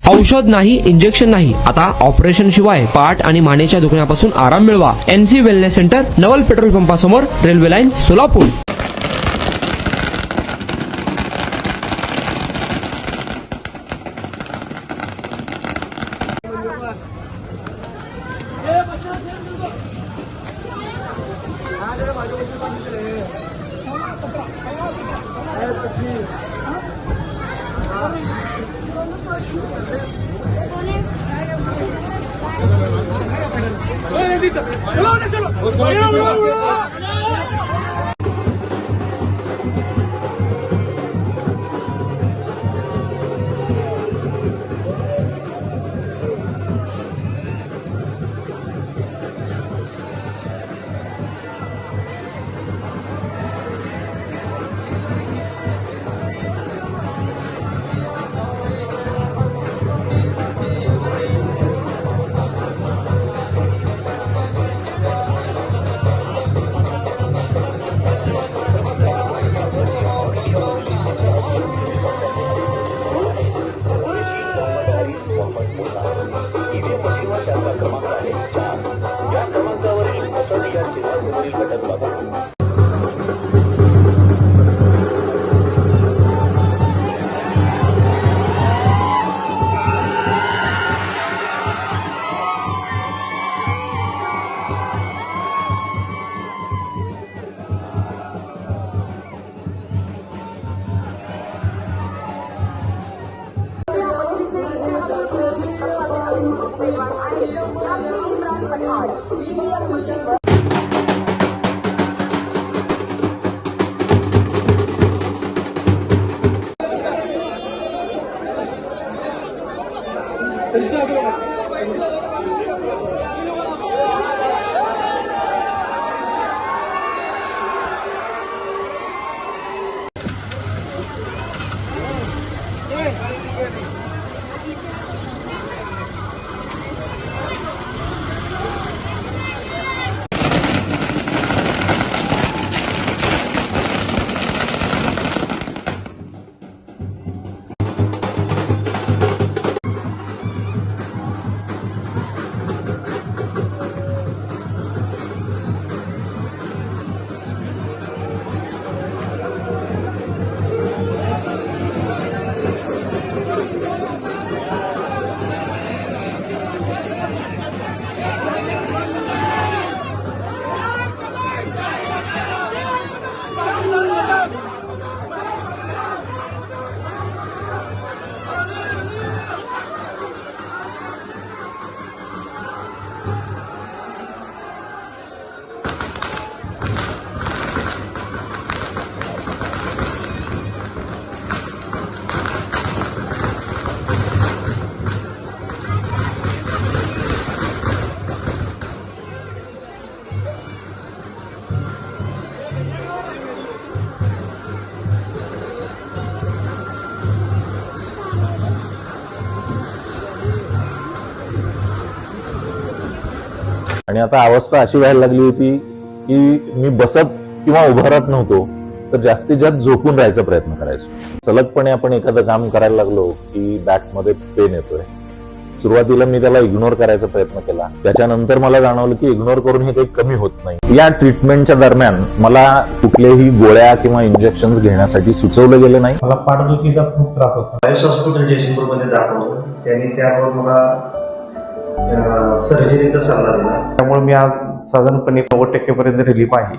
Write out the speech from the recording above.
औषध नाही, इंजेक्शन नाही, आता ऑपरेशन शिवाय पाठ आणि मानेच्या दुखण्यापासून आराम मिळवा. NC वेलनेस सेंटर, नवल पेट्रोल पंपासमोर, रेल्वे लाईन, सोलापूर. आणि आता अवस्था अशी व्हायला लागली होती की मी बसत किंवा उभारत नव्हतो, तर जास्तीत जास्त झोपून राहायचा प्रयत्न करायचो. सलगपणे आपण एखादं काम करायला लागलो की बॅकमध्ये पेन येतोय. सुरुवातीला मी त्याला इग्नोर करायचा प्रयत्न केला. त्याच्यानंतर मला जाणवलं की इग्नोर करून हे काही कमी होत नाही. या ट्रीटमेंटच्या दरम्यान मला कुठल्याही गोळ्या किंवा इंजेक्शन घेण्यासाठी सुचवलं गेलं नाही. मला पाठदुखीचा खूप त्रास होता. आयुष हॉस्पिटल जयसिंगपूरमध्ये दाखवलं. त्यांनी त्यावर मला सर्जरीचा सल्ला दिला. त्यामुळे मी आज साधारणपणे 90% पर्यंत रिलीफ आहे.